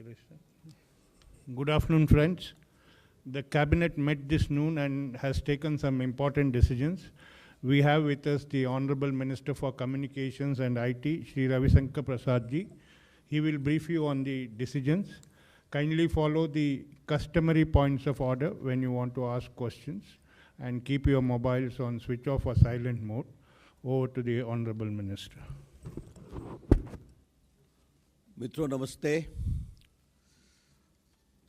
Good afternoon, friends. The Cabinet met this noon and has taken some important decisions. We have with us the Honorable Minister for Communications and IT, Shri Ravi Shankar Prasad ji. He will brief you on the decisions. Kindly follow the customary points of order when you want to ask questions and keep your mobiles on switch off or silent mode. Over to the Honorable Minister. मित्रों नमस्ते।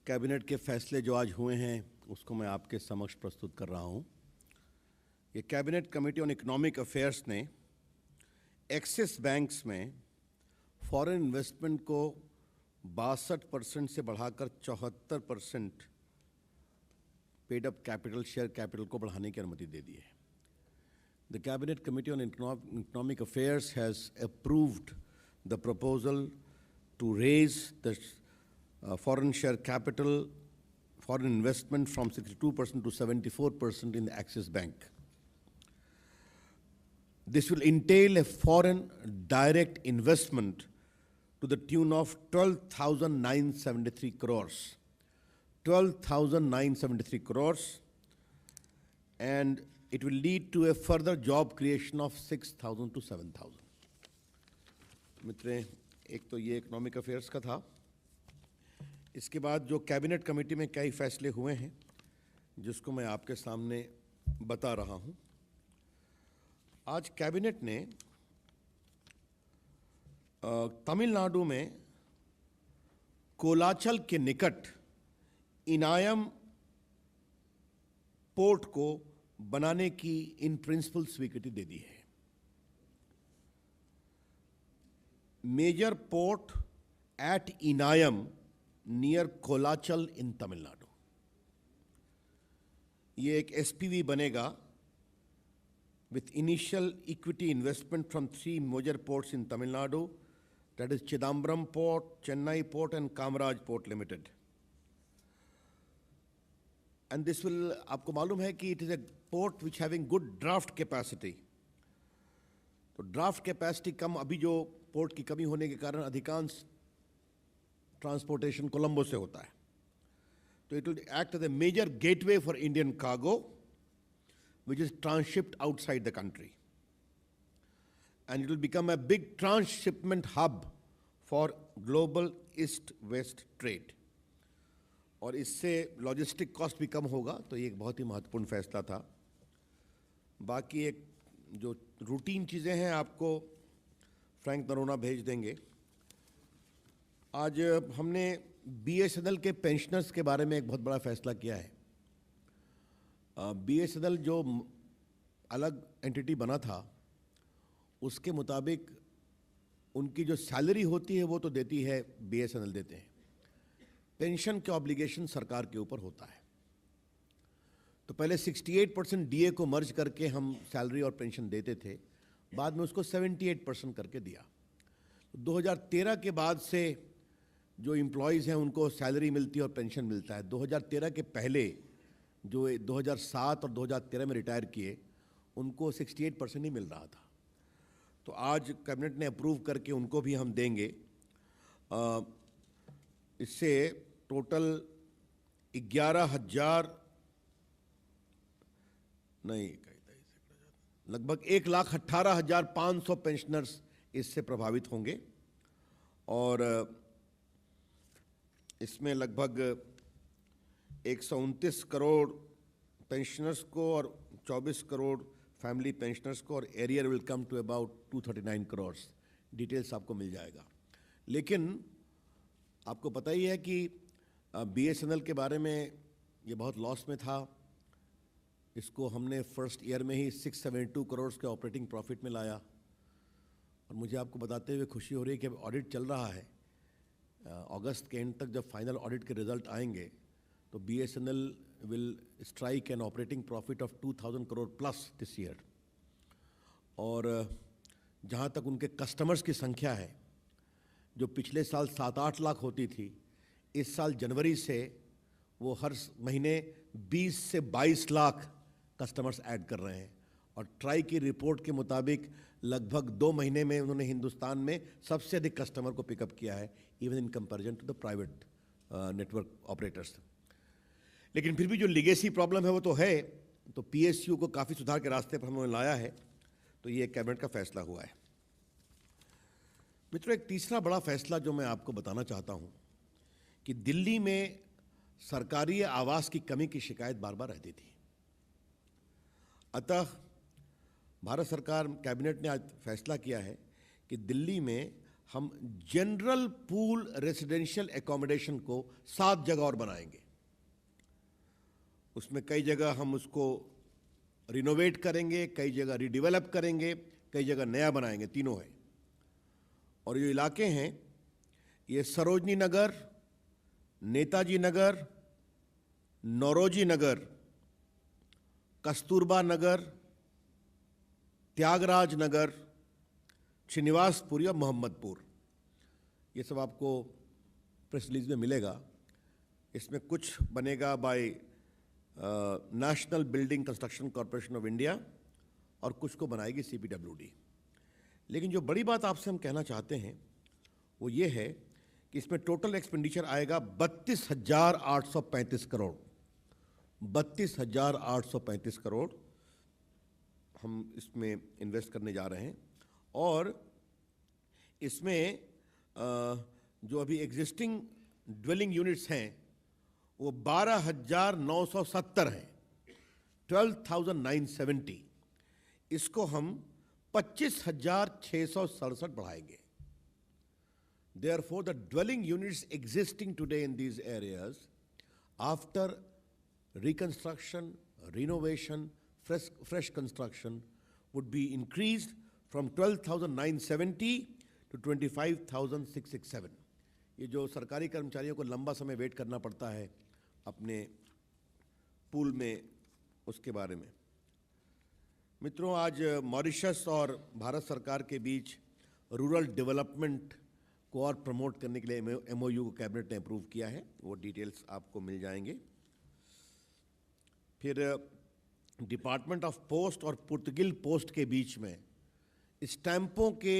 Cabinet के फैसले जो आज हुए हैं उसको मैं आपके समक्ष प्रस्तुत कर रहा हूं। ये cabinet committee on economic affairs ने एक्सिस बैंक्स में फॉरेन इन्वेस्टमेंट को 62% से बढ़ाकर 74% paid up capital share capital को बढ़ाने की अनुमति दे दी है। The Cabinet Committee on Economic Affairs has approved the proposal to raise the foreign share capital, foreign investment from 62% to 74% in the Axis Bank. This will entail a foreign direct investment to the tune of 12,973 crores. 12,973 crores, and it will lead to a further job creation of 6,000 to 7,000. मित्रें, एक तो ये economic affairs का था। इसके बाद जो cabinet committee में कई फैसले हुए हैं जिसको मैं आपके सामने बता रहा हूं। आज कैबिनेट ने तमिलनाडु में कोलाचल के निकट इनायम पोर्ट को बनाने की इन प्रिंसिपल स्वीकृति दे दी है। Major port at Enayam near Colachel इन तमिलनाडु। ये एक एसपीवी बनेगा with initial equity investment from 3 major ports in Tamil Nadu, that is Chidambaram Port, Chennai Port and Kamaraj Port Limited. And this will, आपको मालूम है कि it is a port which having good draft capacity. तो draft capacity कम, अभी जो port की कमी होने के कारण अधिकांश ट्रांसपोर्टेशन कोलंबो से होता है। तो it will act as a major gateway for Indian cargo, which is transshipped outside the country. And it will become a big transshipment hub for global east-west trade. और इससे लॉजिस्टिक कॉस्ट भी कम होगा, तो ये एक बहुत ही महत्वपूर्ण फैसला था। बाकी एक जो रूटीन चीज़ें हैं आपको फ्रैंक नरोना भेज देंगे। आज हमने बीएसएनएल के पेंशनर्स के बारे में एक बहुत बड़ा फैसला किया है। बीएसएनएल जो अलग एंटिटी बना था उसके मुताबिक उनकी जो सैलरी होती है वो तो देती है बीएसएनएल देते हैं, पेंशन के ऑब्लिगेशन सरकार के ऊपर होता है। तो पहले 68% डीए को मर्ज करके हम सैलरी और पेंशन देते थे, बाद में उसको 78% करके दिया। 2013 के बाद से जो एम्प्लॉयज़ हैं उनको सैलरी मिलती है और पेंशन मिलता है। 2013 के पहले जो 2007 और 2013 में रिटायर किए उनको 68% ही मिल रहा था। तो आज कैबिनेट ने अप्रूव करके उनको भी हम देंगे। इससे टोटल 11,000 नहीं, लगभग 1,18,500 पेंशनर्स इससे प्रभावित होंगे और इसमें लगभग 129 करोड़ पेंशनर्स को और 24 करोड़ फैमिली पेंशनर्स को, और arrear will come to about 239 crore. Details आपको मिल जाएगा। लेकिन आपको पता ही है कि बीएसएनएल के बारे में ये बहुत लॉस में था। इसको हमने फर्स्ट ईयर में ही 672 करोड़ के ऑपरेटिंग प्रॉफिट में लाया। और मुझे आपको बताते हुए खुशी हो रही है कि अब ऑडिट चल रहा है। अगस्त के एंड तक जब फाइनल ऑडिट के रिजल्ट आएंगे तो BSNL will strike an operating profit of 2,000 crore plus this year. और जहाँ तक उनके कस्टमर्स की संख्या है, जो पिछले साल 7-8 लाख होती थी, इस साल जनवरी से वो हर महीने 20 से 22 लाख कस्टमर्स ऐड कर रहे हैं और ट्राई की रिपोर्ट के मुताबिक लगभग 2 महीने में उन्होंने हिंदुस्तान में सबसे अधिक कस्टमर को पिकअप किया है, even in comparison to the private network operators. लेकिन फिर भी जो लीगेसी प्रॉब्लम है वो तो है, तो पीएसयू को काफ़ी सुधार के रास्ते पर हमने लाया है, तो ये कैबिनेट का फैसला हुआ है। मित्रों, एक तीसरा बड़ा फैसला जो मैं आपको बताना चाहता हूँ कि दिल्ली में सरकारी आवास की कमी की शिकायत बार बार रहती थी। अतः भारत सरकार कैबिनेट ने आज फैसला किया है कि दिल्ली में हम जनरल पूल रेसिडेंशियल एकोमोडेशन को 7 जगह और बनाएंगे। उसमें कई जगह हम उसको रिनोवेट करेंगे, कई जगह रीडेवलप करेंगे, कई जगह नया बनाएंगे, तीनों है। और ये इलाके हैं, ये सरोजनी नगर, नेताजी नगर, नौरोजी नगर, कस्तूरबा नगर, त्यागराज नगर, श्रीनिवासपुरी और मोहम्मदपुर। ये सब आपको प्रेस रिलीज में मिलेगा। इसमें कुछ बनेगा by national building construction corporation of India और कुछ को बनाएगी सीपीडब्ल्यूडी। लेकिन जो बड़ी बात आपसे हम कहना चाहते हैं वो ये है कि इसमें टोटल एक्सपेंडिचर आएगा 32,835 करोड़। 32,835 करोड़ हम इसमें इन्वेस्ट करने जा रहे हैं। और इसमें जो अभी एग्जिस्टिंग ड्वेलिंग यूनिट्स हैं वो 12,970 हैं, 12,970। इसको हम 25,667 बढ़ाएंगे। Therefore, the dwelling units existing today in these areas, after reconstruction, renovation, fresh construction, would be increased from 12,970 to 25,667. ये जो सरकारी कर्मचारियों को लंबा समय वेट करना पड़ता है अपने पूल में, उसके बारे में। मित्रों, आज मॉरिशस और भारत सरकार के बीच रूरल डेवलपमेंट को और प्रमोट करने के लिए एमओयू को कैबिनेट ने अप्रूव किया है। वो डिटेल्स आपको मिल जाएंगे। फिर डिपार्टमेंट ऑफ पोस्ट और पुर्तगिल पोस्ट के बीच में स्टैंपों के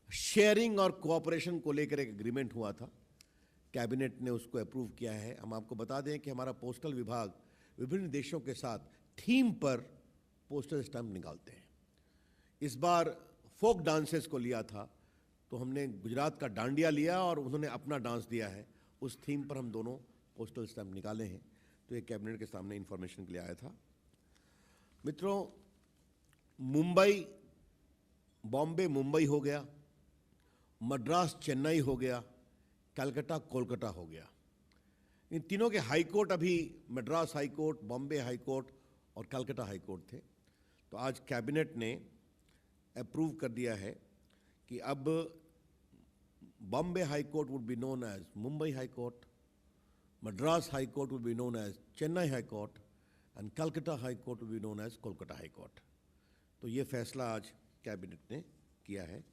शेयरिंग और कोऑपरेशन को लेकर एक एग्रीमेंट हुआ था। कैबिनेट ने उसको अप्रूव किया है। हम आपको बता दें कि हमारा पोस्टल विभाग विभिन्न देशों के साथ थीम पर पोस्टल स्टैंप निकालते हैं। इस बार फोक डांसेस को लिया था, तो हमने गुजरात का डांडिया लिया और उन्होंने अपना डांस दिया है। उस थीम पर हम दोनों पोस्टल स्टैंप निकाले हैं। तो ये कैबिनेट के सामने इंफॉर्मेशन के लिए आया था। मित्रों, मुंबई बॉम्बे मुंबई हो गया, मद्रास चेन्नई हो गया, कलकत्ता कोलकाता हो गया। इन तीनों के हाई कोर्ट अभी Madras high court, Bombay high court और कलकत्ता हाई कोर्ट थे। तो आज कैबिनेट ने अप्रूव कर दिया है कि अब Bombay high court would be known as Mumbai high court, Madras high court would be known as Chennai high court and Calcutta high court would be known as Kolkata high court. तो ये फैसला आज कैबिनेट ने किया है,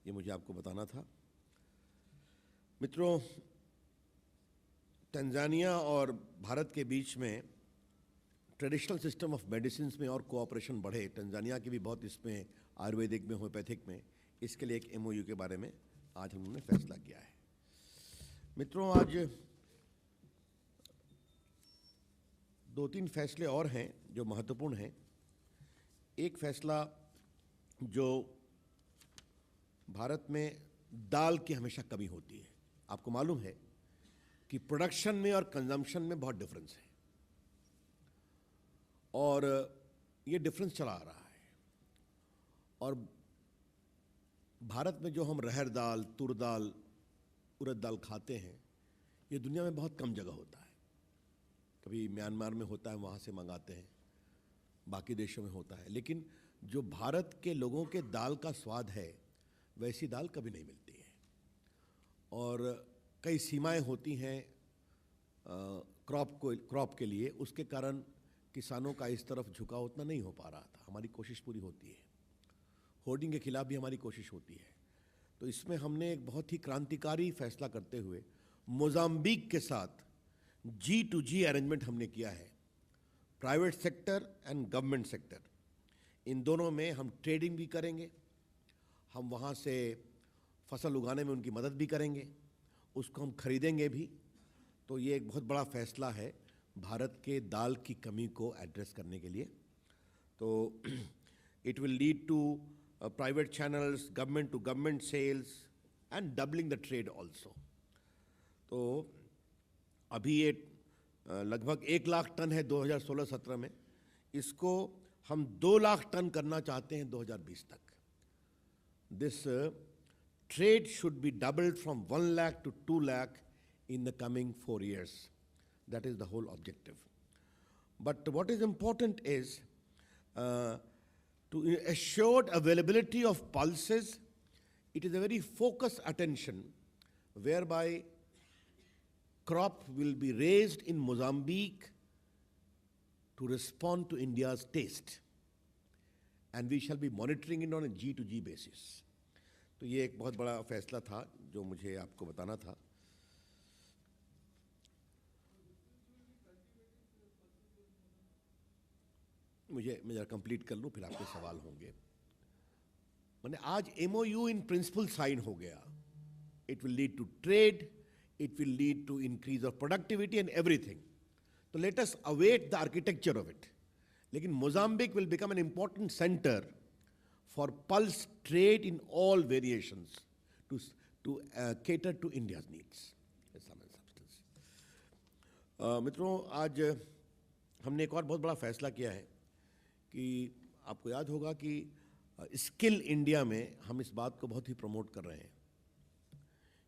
ये मुझे आपको बताना था। मित्रों, तंजानिया और भारत के बीच में ट्रेडिशनल सिस्टम ऑफ मेडिसिन में और कोऑपरेशन बढ़े। तंजानिया की भी बहुत इसमें आयुर्वेदिक में, होम्योपैथिक में, इसके लिए एक एमओयू के बारे में आज हमने फैसला किया है। मित्रों, आज 2-3 फैसले और हैं जो महत्वपूर्ण हैं। एक फैसला जो भारत में दाल की हमेशा कमी होती है। आपको मालूम है कि प्रोडक्शन में और कंजम्पशन में बहुत डिफरेंस है और ये डिफरेंस चला आ रहा है। और भारत में जो हम रहर दाल, तुर दाल, उड़द दाल खाते हैं, ये दुनिया में बहुत कम जगह होता है। कभी म्यांमार में होता है, वहाँ से मंगाते हैं, बाकी देशों में होता है। लेकिन जो भारत के लोगों के दाल का स्वाद है, वैसी दाल कभी नहीं मिलती है। और कई सीमाएं होती हैं क्रॉप के लिए, उसके कारण किसानों का इस तरफ झुकाव उतना नहीं हो पा रहा था। हमारी कोशिश पूरी होती है, होर्डिंग के खिलाफ भी हमारी कोशिश होती है। तो इसमें हमने एक बहुत ही क्रांतिकारी फैसला करते हुए मोजाम्बिक के साथ G2G अरेंजमेंट हमने किया है, private sector and government sector. इन दोनों में हम ट्रेडिंग भी करेंगे, हम वहाँ से फसल उगाने में उनकी मदद भी करेंगे, उसको हम खरीदेंगे भी। तो ये एक बहुत बड़ा फैसला है भारत के दाल की कमी को एड्रेस करने के लिए। तो it will lead to private channels, government to government sales and doubling the trade also. तो अभी ये लगभग 1 लाख टन है 2016-17 में, इसको हम 2 लाख टन करना चाहते हैं 2020 तक। This trade should be doubled from 1 lakh to 2 lakh in the coming 4 years. That is the whole objective. But what is important is to assured availability of pulses. It is a very focused attention whereby crop will be raised in Mozambique to respond to India's taste, and we shall be monitoring it on a G2G basis. तो ये एक बहुत बड़ा फैसला था जो मुझे आपको बताना था। मैं जरा कंप्लीट कर लूँ, फिर आपके सवाल होंगे। मैंने आज MOU इन प्रिंसिपल साइन हो गया। It will lead to trade, it will lead to increase of productivity and everything. तो let us await the architecture of it. लेकिन Mozambique will become an important centre for pulse trade in all variations to cater to India's needs. मित्रों, आज हमने एक और बहुत बड़ा फैसला किया है कि आपको याद होगा कि स्किल इंडिया में हम इस बात को बहुत ही प्रमोट कर रहे हैं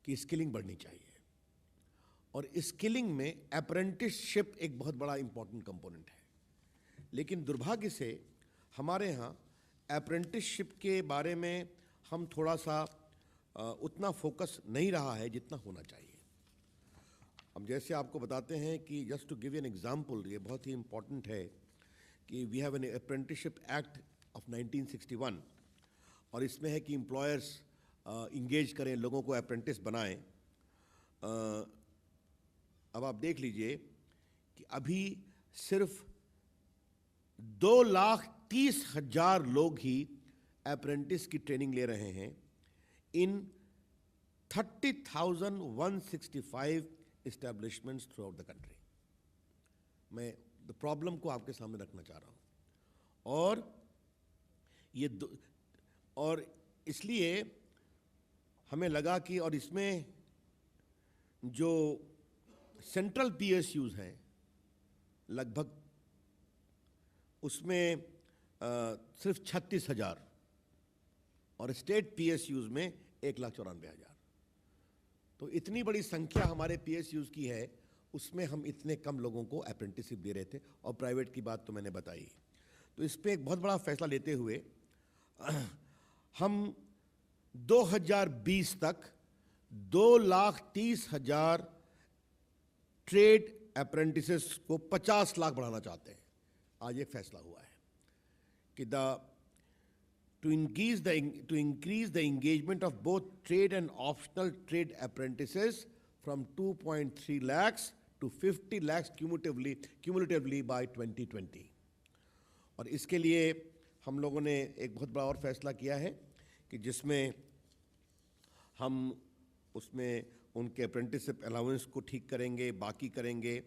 कि स्किलिंग बढ़नी चाहिए, और स्किलिंग में अप्रेंटिसशिप एक बहुत बड़ा इंपॉर्टेंट कंपोनेंट है। लेकिन दुर्भाग्य से हमारे यहाँ अप्रेंटिसशिप के बारे में हम थोड़ा सा उतना फोकस नहीं रहा है जितना होना चाहिए। अब जैसे आपको बताते हैं कि just to give an example, ये बहुत ही इम्पोर्टेंट है कि we have an apprenticeship act of 1961, और इसमें है कि एम्प्लॉयर्स इंगेज करें, लोगों को अप्रेंटिस बनाएं। अब आप देख लीजिए कि अभी सिर्फ 2,30,000 लोग ही अप्रेंटिस की ट्रेनिंग ले रहे हैं इन 30,165 establishments through out the country. मैं द प्रॉब्लम को आपके सामने रखना चाह रहा हूं, और इसलिए हमें लगा कि, और इसमें जो सेंट्रल PSUs हैं लगभग उसमें सिर्फ 36,000, और स्टेट PSUs में 1,94,000। तो इतनी बड़ी संख्या हमारे PSUs की है, उसमें हम इतने कम लोगों को अप्रेंटिसशिप दे रहे थे, और प्राइवेट की बात तो मैंने बताई। तो इस पर एक बहुत बड़ा फैसला लेते हुए हम 2020 तक 2,30,000 ट्रेड अप्रेंटिसेस को 50 लाख बढ़ाना चाहते हैं। आज एक फैसला हुआ है कि to increase the engagement of both trade and optional trade apprentices from 2.3 lakhs to 50 lakhs cumulatively by 2020। और इसके लिए हम लोगों ने एक बहुत बड़ा और फैसला किया है कि जिसमें हम उसमें उनके अप्रेंटिसशिप अलाउंस को ठीक करेंगे, बाकी करेंगे,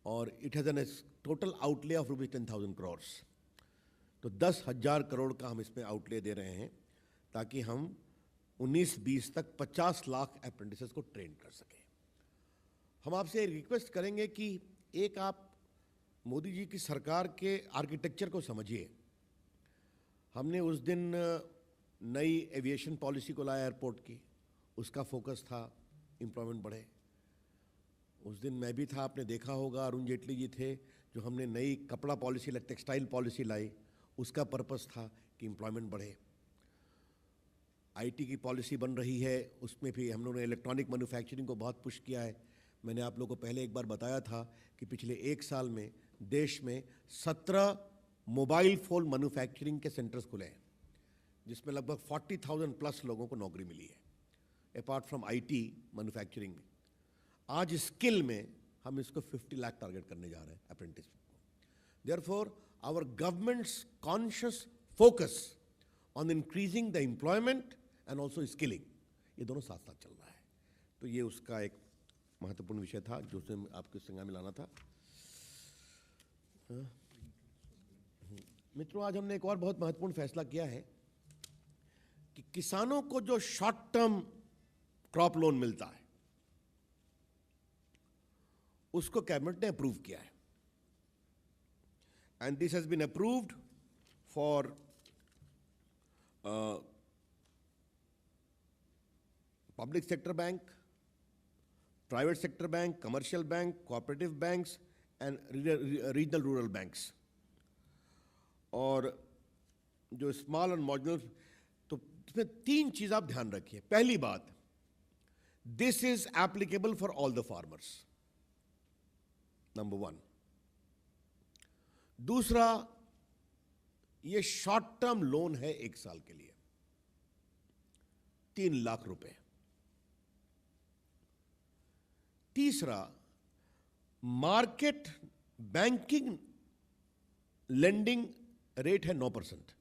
और it has an total outlay of ₹10,000 crore. तो 10,000 करोड़ का हम इसमें आउटले दे रहे हैं ताकि हम 19-20 तक 50 लाख अप्रेंटिसेस को ट्रेन कर सकें। हम आपसे रिक्वेस्ट करेंगे कि एक आप मोदी जी की सरकार के आर्किटेक्चर को समझिए। हमने उस दिन नई एविएशन पॉलिसी को लाया एयरपोर्ट की, उसका फोकस था एम्प्लॉयमेंट बढ़े। उस दिन मैं भी था, आपने देखा होगा, अरुण जेटली जी थे, जो हमने नई कपड़ा पॉलिसी, टेक्सटाइल पॉलिसी लाई, उसका पर्पस था कि एम्प्लॉयमेंट बढ़े। IT की पॉलिसी बन रही है, उसमें भी हम लोगों ने इलेक्ट्रॉनिक मैन्युफैक्चरिंग को बहुत पुश किया है। मैंने आप लोगों को पहले एक बार बताया था कि पिछले 1 साल में देश में 17 मोबाइल फ़ोन मैन्युफैक्चरिंग के सेंटर्स खुले हैं, जिसमें लगभग 40,000 प्लस लोगों को नौकरी मिली है, अपार्ट फ्रॉम IT मैन्युफैक्चरिंग में। आज स्किल में हम इसको 50 लाख टारगेट करने जा रहे हैं अप्रेंटिस को। Therefore our government's conscious focus on increasing the employment and also skilling. ये दोनों साथ साथ चल रहा है. तो ये उसका एक महत्वपूर्ण विषय था जो उसे आपके संज्ञान में लाना था. मित्रों, आज हमने एक और बहुत महत्वपूर्ण फैसला किया है कि किसानों को जो शॉर्ट टर्म क्रॉप लोन मिलता है उसको कैबिनेट ने अप्रूव किया है. And this has been approved for public sector bank, private sector bank, commercial bank, cooperative banks and regional rural banks. और जो स्मॉल और मॉडल, तो इसमें 3 चीज आप ध्यान रखिए. पहली बात, this is applicable for all the farmers, number 1. दूसरा, ये शॉर्ट टर्म लोन है 1 साल के लिए, 3 लाख रुपए. तीसरा, मार्केट बैंकिंग लेंडिंग रेट है 9%.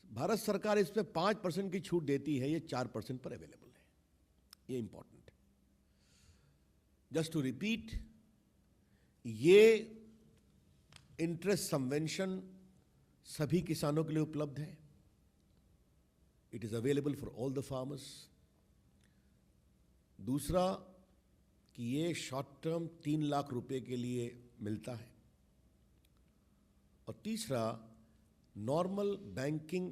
भारत सरकार इस पे 5% की छूट देती है, ये 4% पर अवेलेबल है. ये इंपॉर्टेंट है. जस्ट टू रिपीट, ये इंटरेस्ट सबवेंशन सभी किसानों के लिए उपलब्ध है. It is available for all the farmers. दूसरा कि ये शॉर्ट टर्म 3 लाख रुपए के लिए मिलता है. और तीसरा, नॉर्मल बैंकिंग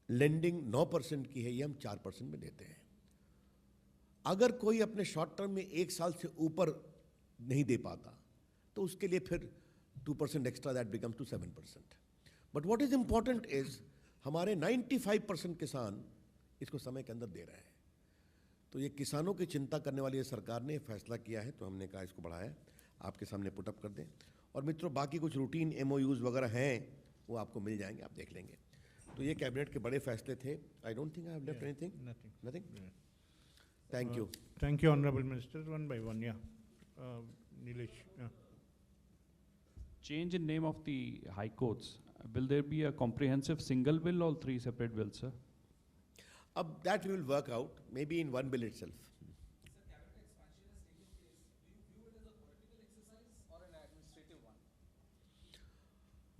लेंडिंग 9% की है, ये हम 4% में देते हैं. अगर कोई अपने शॉर्ट टर्म में 1 साल से ऊपर नहीं दे पाता तो उसके लिए फिर 2% extra, that becomes to 7%. But what is important is हमारे 95% किसान इसको समय के अंदर दे रहे हैं. तो ये किसानों की चिंता करने वाली सरकार ने फैसला किया है, तो हमने कहा इसको बढ़ाया, आपके सामने पुटअप कर दें. और मित्रों, बाकी कुछ रूटीन MOUs वगैरह हैं, वो आपको मिल जाएंगे, आप देख लेंगे. तो ये कैबिनेट के बड़े फैसले थे. I don't think I have left anything. Nothing. Thank you. Thank you, Honorable Minister. One by one, yeah. Nilesh. Change in name of the high courts. Will there be a comprehensive single bill or 3 separate bills, sir? अब that we will work out, maybe in one bill itself.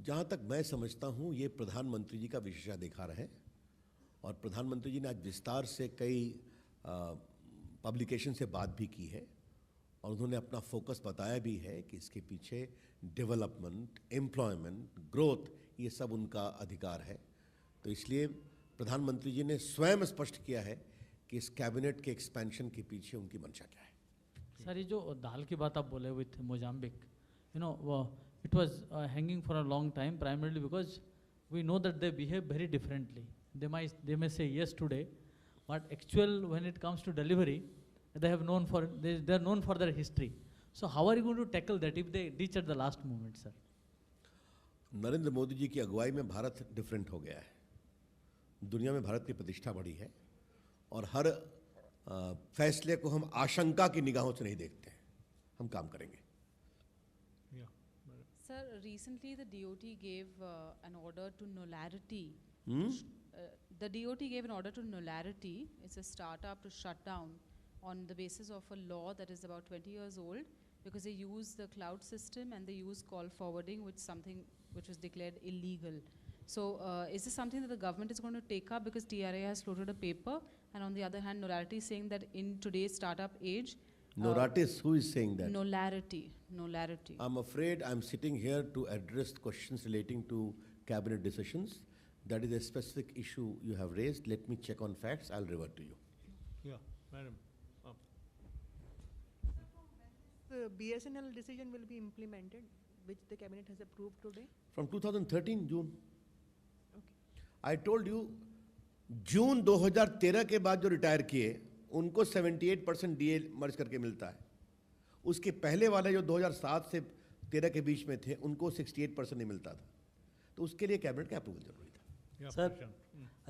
जहाँ तक मैं समझता हूँ ये प्रधानमंत्री जी का विशेषाधिकार है. और प्रधानमंत्री जी ने आज विस्तार से कई पब्लिकेशन से बात भी की है और उन्होंने अपना फोकस बताया भी है कि इसके पीछे डेवलपमेंट, एम्प्लॉयमेंट, ग्रोथ, ये सब उनका अधिकार है. तो इसलिए प्रधानमंत्री जी ने स्वयं स्पष्ट किया है कि इस कैबिनेट के एक्सपेंशन के पीछे उनकी मंशा क्या है. सर, ये जो दाल की बात आप बोले with Mozambique, you know, it was hanging for a long time, primarily because we know that they behave very differently. They may say yes today, but actual when it comes to delivery, they are known for their history. So how are you going to tackle that if they ditch at the last moment, sir? Narendra Modi ji की अगुवाई में Bharat different हो गया है. दुनिया में भारत की प्रतिष्ठा बढ़ी है और हर फैसले को हम आशंका की निगाहों से नहीं देखते हैं. हम काम करेंगे. Sir, recently the DOT gave an order to nullarity. The DOT gave an order to nullarity. It's a startup to shut down on the basis of a law that is about 20 years old because they use the cloud system and they use call forwarding, which was declared illegal. So is this something that the government is going to take up because TRA has floated a paper, and on the other hand nullarity is saying that in today's startup age, Noratis, who is saying that? Nullarity. I'm afraid I'm sitting here to address questions relating to cabinet decisions. That is a specific issue you have raised. Let me check on facts. I'll revert to you. Yeah, madam. The BSNL decision will be implemented, which the cabinet has approved today? From 2013 June. Okay. I told you, जून 2013 के बाद जो retire किए उनको 78% DA मर्ज करके मिलता है. उसके पहले वाले जो 2007 से 13 के बीच में थे उनको 68% नहीं मिलता था. तो उसके लिए कैबिनेट का अप्रूवल जरूरी था. सर,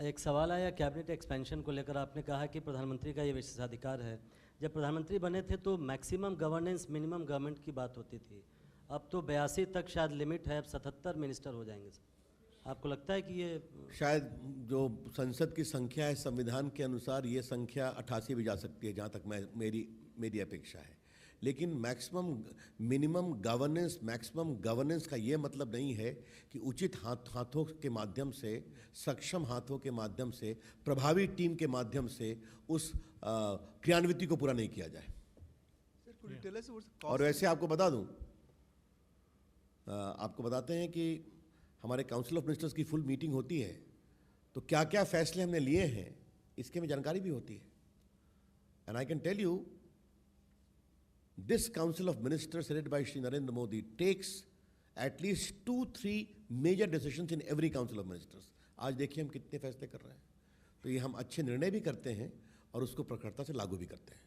एक सवाल आया कैबिनेट एक्सपेंशन को लेकर. आपने कहा कि प्रधानमंत्री का ये विशेषाधिकार है. जब प्रधानमंत्री बने थे तो मैक्सिमम गवर्नेंस, मिनिमम गवर्नमेंट की बात होती थी. अब तो 82 तक शायद लिमिट है, अब 77 मिनिस्टर हो जाएंगे सर। आपको लगता है कि ये शायद जो संसद की संख्या है संविधान के अनुसार ये संख्या 88 भी जा सकती है, जहाँ तक मेरी अपेक्षा है। लेकिन मिनिमम गवर्नेंस का ये मतलब नहीं है कि उचित हाथों के माध्यम से, सक्षम हाथों के माध्यम से, प्रभावी टीम के माध्यम से उस क्रियान्विति को पूरा नहीं किया जाए। और वैसे आपको बता दूं, आपको बताते हैं कि हमारे काउंसिल ऑफ मिनिस्टर्स की फुल मीटिंग होती है, तो क्या क्या फैसले हमने लिए हैं इसके में जानकारी भी होती है। And I can tell you, this council of ministers headed by Shri Narendra Modi takes at least 2-3 major decisions in every council of ministers. आज देखिए हम कितने फैसले कर रहे हैं। तो ये हम अच्छे निर्णय भी करते हैं और उसको प्रखरता से लागू भी करते हैं।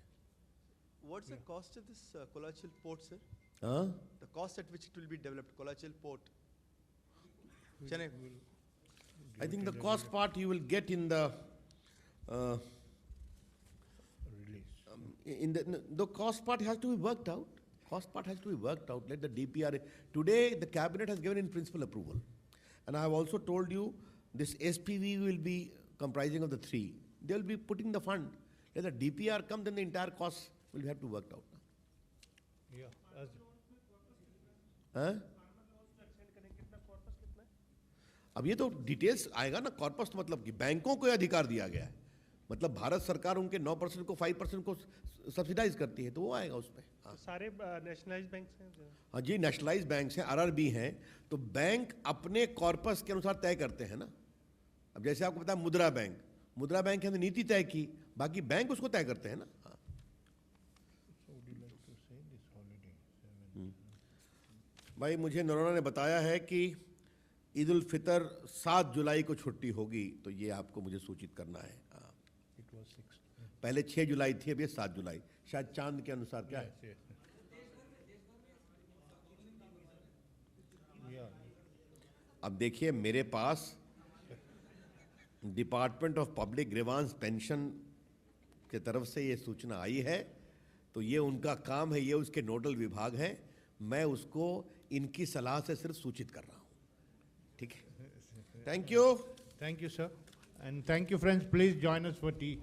What's the cost of this Kolachil port, sir? हाँ? The cost at which it will be developed, Kolachil port. Chennai. I think the cost part you will get in the the cost part has to be worked out. Cost part has to be worked out. Let the DPR. Today, the cabinet has given in principle approval, and I have also told you this SPV will be comprising of the three. They will be putting the fund. Let the DPR come, then the entire cost will have to work out. Yeah. हाँ? अब ये तो details आएगा ना। Corpus तो मतलब कि बैंकों को अधिकार दिया गया है, मतलब भारत सरकार उनके 9% को 5% को सब्सिडाइज करती है, तो वो आएगा उसमें। हाँ। तो सारे नेशनलाइज बैंक हैं? हाँ जी, नेशनलाइज बैंक हैं, RRB हैं। तो बैंक अपने कॉर्पस के अनुसार तय करते हैं ना। अब जैसे आपको पता है मुद्रा बैंक हमने नीति तय की, बाकी बैंक उसको तय करते हैं ना। हाँ। भाई मुझे नरोना ने बताया है कि ईद उल फितर 7 जुलाई को छुट्टी होगी, तो ये आपको मुझे सूचित करना है। पहले 6 जुलाई थी, अब ये 7 जुलाई, शायद चांद के अनुसार। क्या है? अब देखिए, मेरे पास department of public grievance pension की तरफ से ये सूचना आई है, तो ये उनका काम है, ये उसके नोडल विभाग हैं। मैं उसको इनकी सलाह से सिर्फ सूचित कर रहा हूँ। ठीक है, thank you. Thank you, sir. And thank you, friends. Please join us for tea.